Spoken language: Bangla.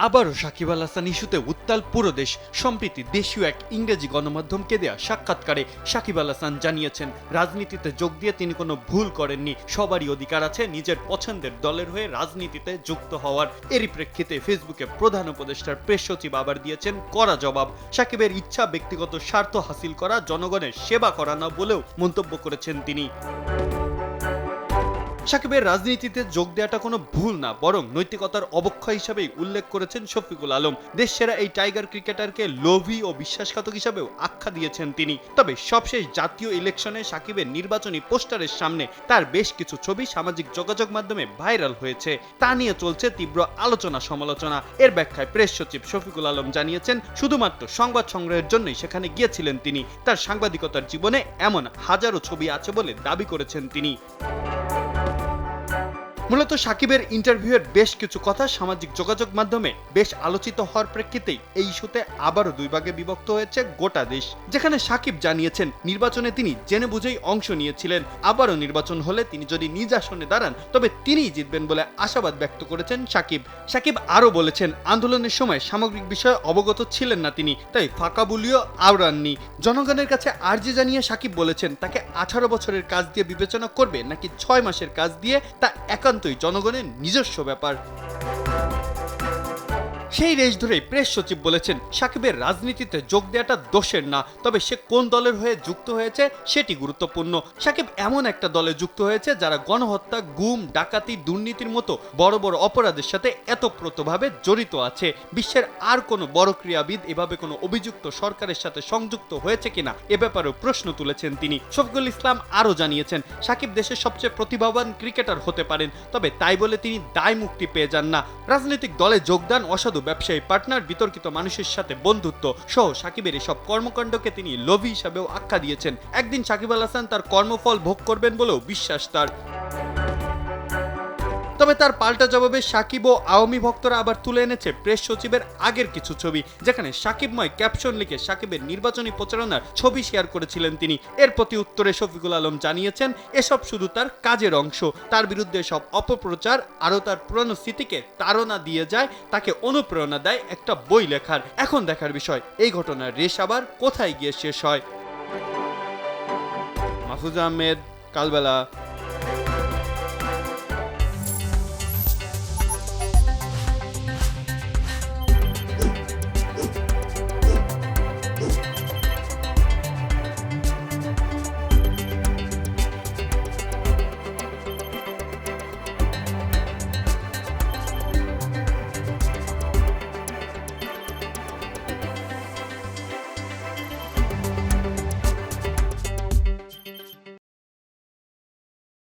আবারও সাকিব আল হাসান ইস্যুতে উত্তাল পুরো দেশ। সম্প্রতি দেশীয় এক ইংরেজি গণমাধ্যমকে দেয়া সাক্ষাৎকারে সাকিব আল হাসান জানিয়েছেন, রাজনীতিতে যোগ দিয়ে তিনি কোনো ভুল করেননি, সবারই অধিকার আছে নিজের পছন্দের দলের হয়ে রাজনীতিতে যুক্ত হওয়ার। এরই প্রেক্ষিতে ফেসবুকে প্রধান উপদেষ্টার প্রেস সচিব আবার দিয়েছেন কড়া জবাব। সাকিবের ইচ্ছা ব্যক্তিগত স্বার্থ হাসিল করা, জনগণের সেবা করা না বলেও মন্তব্য করেছেন তিনি। সাকিবের রাজনীতিতে যোগ দেওয়াটা কোনো ভুল না, বরং নৈতিকতার অবক্ষয় হিসাবেই উল্লেখ করেছেন শফিকুল আলম। দেশ সেরা এই টাইগার ক্রিকেটারকে লোভী ও বিশ্বাসঘাতক হিসাবেও আখ্যা দিয়েছেন তিনি। তবে সবশেষ জাতীয় ইলেকশনে সাকিবের নির্বাচনী পোস্টারের সামনে তার বেশ কিছু ছবি সামাজিক যোগাযোগ মাধ্যমে ভাইরাল হয়েছে। তা নিয়ে চলছে তীব্র আলোচনা সমালোচনা। এর ব্যাখ্যায় প্রেস সচিব শফিকুল আলম জানিয়েছেন, শুধুমাত্র সংবাদ সংগ্রহের জন্যই সেখানে গিয়েছিলেন তিনি। তার সাংবাদিকতার জীবনে এমন হাজারো ছবি আছে বলে দাবি করেছেন তিনি। মূলত সাকিবের ইন্টারভিউয়ের বেশ কিছু কথা সামাজিক যোগাযোগ মাধ্যমে বেশ আলোচিত হওয়ার প্রেক্ষিতেই এই ইস্যুতে আবারও দুই ভাগে বিভক্ত হয়েছে গোটা দেশ। যেখানে সাকিব জানিয়েছেন নির্বাচনে তিনি জেনে বুঝেই অংশ নিয়েছিলেন, আবারও নির্বাচন হলে তিনি যদি নিজ আসনে দাঁড়ান তবে তিনিই জিতবেন বলে আশাবাদ ব্যক্ত করেছেন সাকিব আরও বলেছেন, আন্দোলনের সময় সামগ্রিক বিষয়ে অবগত ছিলেন না তিনি, তাই ফাঁকা বুলিও আওড়াননি। জনগণের কাছে আর্জি জানিয়ে সাকিব বলেছেন, তাকে 18 বছরের কাজ দিয়ে বিবেচনা করবে নাকি 6 মাসের কাজ দিয়ে তা একান্তই জনগণের নিজস্ব ব্যাপার। সেই রেশ ধরেই প্রেস সচিব বলেছেন, সাকিবের রাজনীতিতে যোগ দেওয়াটা দোষের না, তবে সে কোন দলের হয়ে যুক্ত হয়েছে সেটি গুরুত্বপূর্ণ। সাকিব এমন একটা দলে যুক্ত হয়েছে যারা গণহত্যা, গুম, ডাকাতি, দুর্নীতির মতো বড় বড় অপরাধের সাথে এতপ্রতভাবে জড়িত আছে। বিশ্বের আর কোনো বড় ক্রীড়াবিদ এভাবে কোনো অভিযুক্ত সরকারের সাথে সংযুক্ত হয়েছে কিনা এ ব্যাপারেও প্রশ্ন তুলেছেন তিনি। শফিকুল ইসলাম আরও জানিয়েছেন, সাকিব দেশের সবচেয়ে প্রতিভাবান ক্রিকেটার হতে পারেন, তবে তাই বলে তিনি দায় মুক্তি পেয়ে যান না। রাজনৈতিক দলে যোগদান, অসাধু ব্যবসায়ী পার্টনার, বিতর্কিত মানুষের সাথে বন্ধুত্ব সহ সাকিবের এসব কর্মকাণ্ডকে তিনি লোভী হিসাবেও আখ্যা দিয়েছেন। একদিন সাকিব আল হাসান তার কর্মফল ভোগ করবেন বলেও বিশ্বাস তার। তবে তার পাল্টা জবাবে সাকিব ও আওয়ামী ভক্তরা আবার তুলে এনেছে প্রেস সচিবের আগের কিছু ছবি, যেখানে সাকিবময় ক্যাপশন লিখে সাকিবের নির্বাচনী প্রচারণার ছবি শেয়ার করেছিলেন তিনি। এর প্রতি উত্তরে শফিকুল আলম জানিয়েছেন, এসব শুধু তার কাজের অংশ। তার বিরুদ্ধে সব অপপ্রচার আরও তার পুরনো স্মৃতিকে তাড়না দিয়ে যায়, তাকে অনুপ্রেরণা দেয় একটা বই লেখার। এখন দেখার বিষয় এই ঘটনার রেশ আবার কোথায় গিয়ে শেষ হয়। মাহফুজ আহমেদ, কালবেলা।